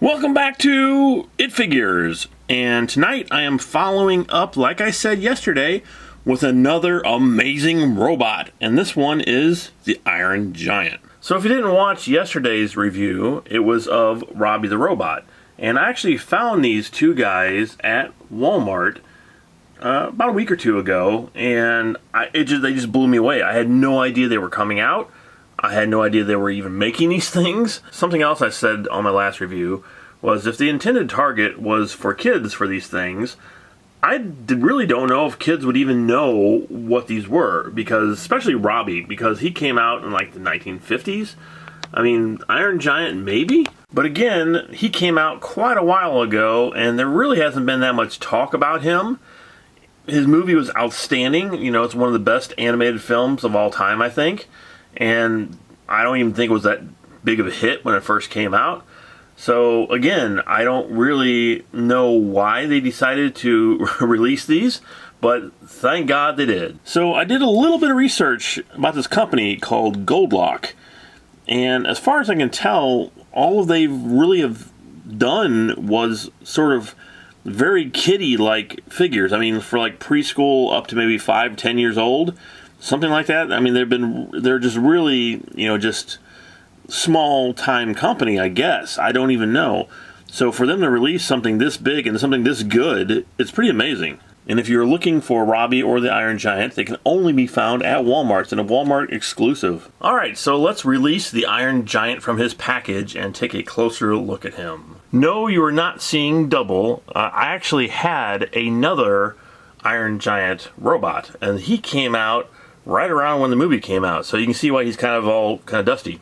Welcome back to It Figures, and tonight I am following up, like I said yesterday, with another amazing robot, and this one is the Iron Giant. So if you didn't watch yesterday's review, it was of Robbie the Robot, and I actually found these two guys at Walmart about a week or two ago, and they just blew me away. I had no idea they were coming out. I had no idea they were even making these things. Something else I said on my last review was if the intended target was for kids for these things, I really don't know if kids would even know what these were, because especially Robbie, because he came out in like the 1950s. I mean, Iron Giant maybe, but again, he came out quite a while ago, and there really hasn't been that much talk about him. His movie was outstanding. You know, it's one of the best animated films of all time, I think. And I don't even think it was that big of a hit when it first came out. So again, I don't really know why they decided to release these, but thank God they did. So I did a little bit of research about this company called Goldlock, and as far as I can tell, all they really have done was sort of very kiddie-like figures. I mean, for like preschool up to maybe 5-10 years old. Something like that. I mean, they're just really, just small-time company, I guess. I don't even know. So for them to release something this big and something this good, it's pretty amazing. And if you're looking for Robbie or the Iron Giant, they can only be found at Walmart. It's a Walmart exclusive. Alright, so let's release the Iron Giant from his package and take a closer look at him. No, you are not seeing double. I actually had another Iron Giant robot, and he came out right around when the movie came out, so you can see why he's kind of dusty.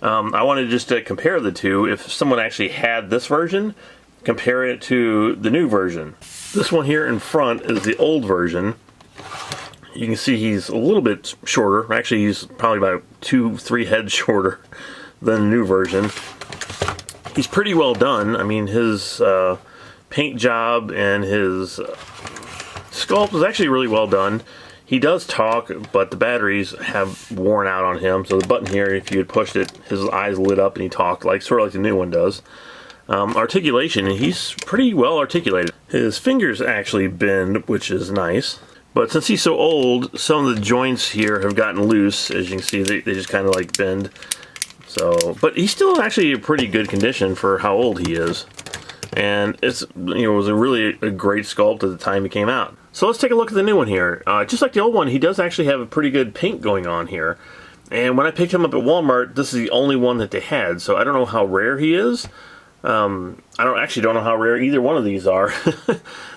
I wanted just to compare the two. If someone actually had this version, compare it to the new version. This one here in front is the old version. You can see he's a little bit shorter. Actually, he's probably about 2-3 heads shorter than the new version. He's pretty well done. I mean, his paint job and his sculpt is actually really well done. He does talk, but the batteries have worn out on him. So the button here, if you had pushed it, his eyes lit up and he talked, sort of like the new one does. Articulation, he's pretty well articulated. His fingers actually bend, which is nice. But since he's so old, some of the joints here have gotten loose. As you can see, they just kind of bend. So, but he's still actually in pretty good condition for how old he is. And it was a great sculpt at the time he came out. So let's take a look at the new one here. Just like the old one, he does actually have a pretty good paint going on here. And when I picked him up at Walmart, this is the only one that they had. So I don't know how rare he is. I don't know how rare either one of these are.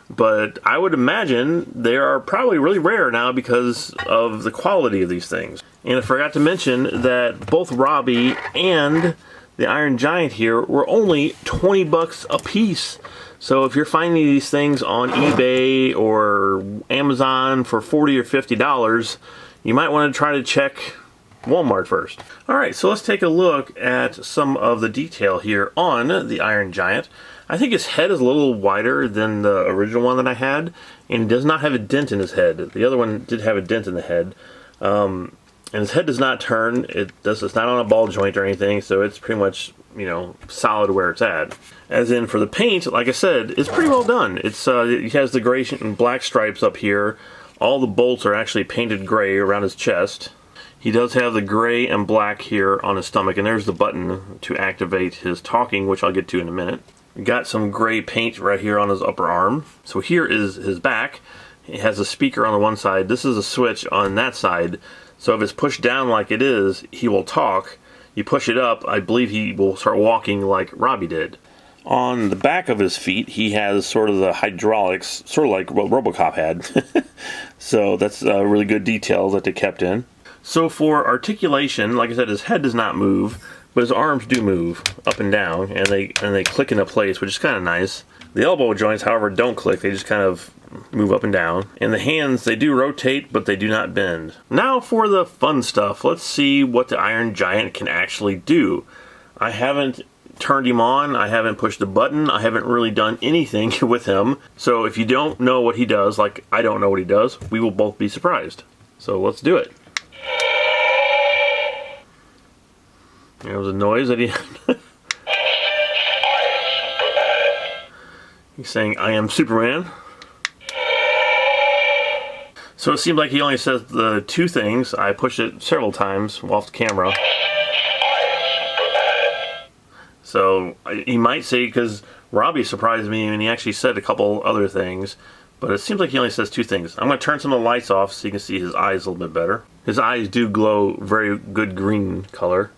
But I would imagine they are probably really rare now because of the quality of these things. And I forgot to mention that both Robbie and the Iron Giant here were only 20 bucks a piece. So if you're finding these things on eBay or Amazon for $40 or $50, you might want to try to check Walmart first. Alright, so let's take a look at some of the detail here on the Iron Giant. I think his head is a little wider than the original one that I had, and he does not have a dent in his head. The other one did have a dent in the head. And his head does not turn. It's not on a ball joint or anything, so it's pretty much, solid where it's at. As in for the paint, like I said, it's pretty well done. It has the gray and black stripes up here. All the bolts are actually painted gray around his chest. He does have the gray and black here on his stomach, and there's the button to activate his talking, which I'll get to in a minute. We got some gray paint right here on his upper arm. So here is his back. It has a speaker on the one side. This is a switch on that side. So if it's pushed down like it is, he will talk. You push it up, I believe he will start walking like Robbie did. On the back of his feet, he has sort of the hydraulics, sort of like what RoboCop had. So that's a really good detail that they kept in. So for articulation, like I said, his head does not move, but his arms do move up and down, and they click into place, which is kind of nice. The elbow joints, however, don't click. They just kind of move up and down. And the hands, they do rotate, but they do not bend. Now for the fun stuff. Let's see what the Iron Giant can actually do. I haven't turned him on. I haven't pushed the button. I haven't really done anything with him. So if you don't know what he does, like I don't know what he does, we will both be surprised. So let's do it. There was a noise that he He's saying, "I am Superman." So it seems like he only says the two things. I pushed it several times off the camera. So he might say, because Robbie surprised me and he actually said a couple other things, but it seems like he only says two things. I'm going to turn some of the lights off so you can see his eyes a little bit better. His eyes do glow very good green color.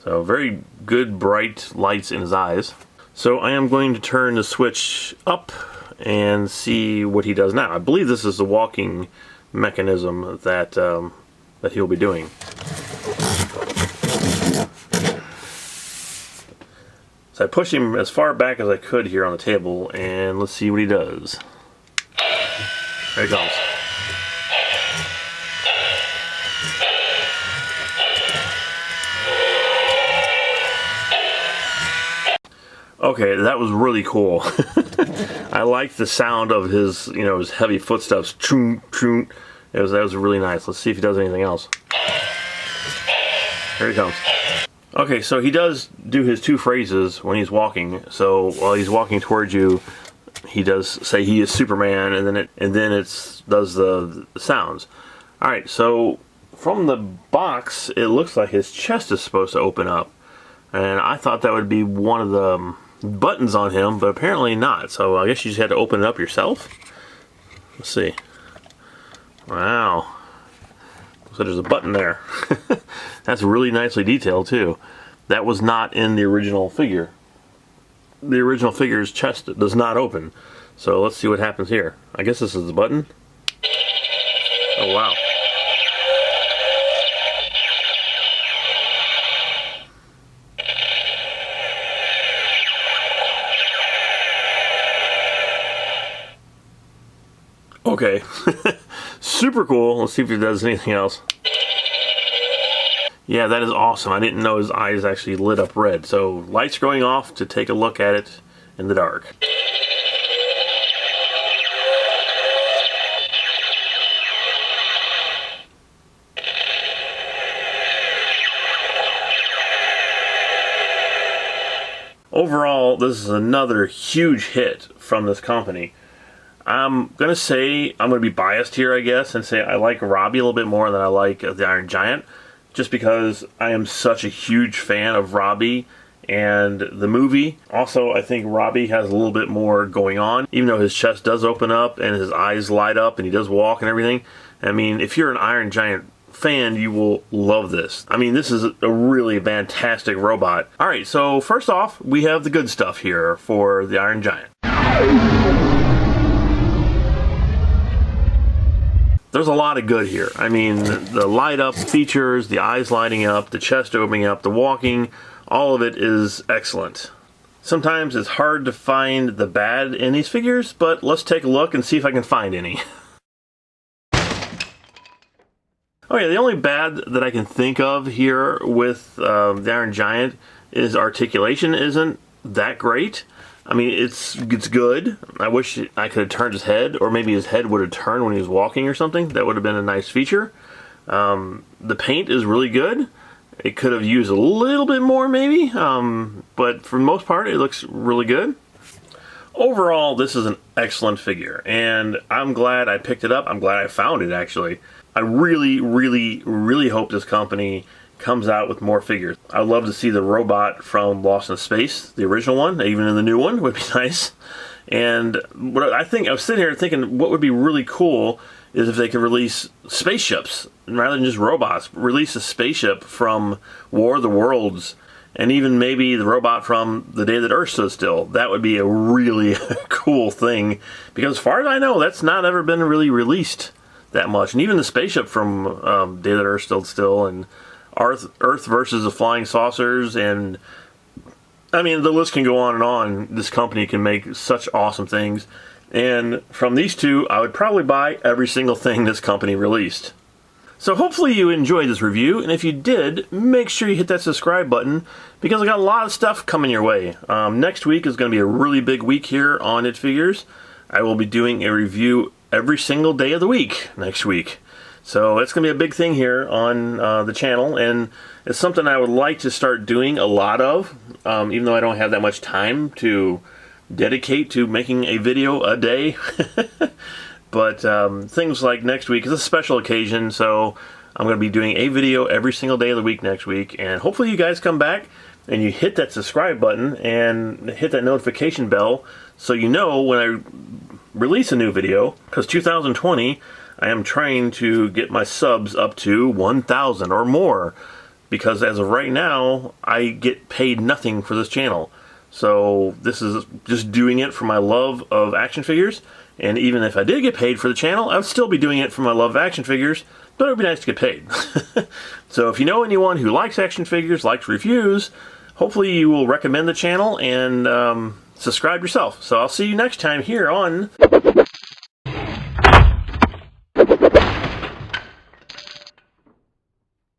So very good bright lights in his eyes. So I am going to turn the switch up and see what he does now. I believe this is the walking mechanism that that he'll be doing. So I pushed him as far back as I could here on the table, and let's see what he does. There he goes. Okay, that was really cool. I liked the sound of his, his heavy footsteps. Choom, choom. That was really nice. Let's see if he does anything else. Here he comes. Okay, so he does do his two phrases when he's walking. So while he's walking towards you, he does say he is Superman, and then it does the sounds. All right, so from the box, it looks like his chest is supposed to open up, and I thought that would be one of the buttons on him, but apparently not. So I guess you just had to open it up yourself. Let's see. Wow. So there's a button there. That's really nicely detailed too. That was not in the original figure. The original figure's chest does not open. So let's see what happens here. I guess this is the button. Oh wow. Okay. Super cool. Let's see if he does anything else. Yeah, that is awesome. I didn't know his eyes actually lit up red. So lights going off to take a look at it in the dark. Overall, this is another huge hit from this company. I'm going to be biased here, I guess, and say I like Robbie a little bit more than I like the Iron Giant, just because I am such a huge fan of Robbie and the movie. Also, I think Robbie has a little bit more going on, even though his chest does open up and his eyes light up and he does walk and everything. I mean, if you're an Iron Giant fan, you will love this. I mean, this is a really fantastic robot. All right, so first off, we have the good stuff here for the Iron Giant. There's a lot of good here. I mean, the light up features, the eyes lighting up, the chest opening up, the walking, all of it is excellent. Sometimes it's hard to find the bad in these figures, but let's take a look and see if I can find any. Okay, the only bad that I can think of here with the Iron Giant is articulation isn't that great. I mean, it's good. I wish I could have turned his head, or maybe his head would have turned when he was walking or something. That would have been a nice feature. The paint is really good. It could have used a little bit more maybe, but for the most part, it looks really good. Overall, this is an excellent figure, and I'm glad I picked it up. I'm glad I found it, actually. I really, really, really hope this company comes out with more figures. I'd love to see the robot from Lost in Space, the original one, even in the new one would be nice. And what I was sitting here thinking what would be really cool is if they could release spaceships rather than just robots. Release a spaceship from War of the Worlds, and even maybe the robot from The Day That Earth Stood Still. That would be a really cool thing, because as far as I know, that's not ever been really released that much. And even the spaceship from Day That Earth Stood Still, and Earth versus the Flying Saucers, and I mean, the list can go on and on. This company can make such awesome things. And from these two, I would probably buy every single thing this company released. So hopefully you enjoyed this review, and if you did, make sure you hit that subscribe button, because I got a lot of stuff coming your way. Next week is going to be a really big week here on It Figures. I will be doing a review every single day of the week next week. So it's going to be a big thing here on the channel, and it's something I would like to start doing a lot of. even though I don't have that much time to dedicate to making a video a day. But things like next week is a special occasion, so I'm going to be doing a video every single day of the week next week, and hopefully you guys come back and you hit that subscribe button and hit that notification bell so you know when I release a new video, because 2020 I am trying to get my subs up to 1,000 or more, because as of right now I get paid nothing for this channel. So this is just doing it for my love of action figures, and even if I did get paid for the channel, I would still be doing it for my love of action figures, but it would be nice to get paid. So if you know anyone who likes action figures, likes reviews, hopefully you will recommend the channel and subscribe yourself. So I'll see you next time here on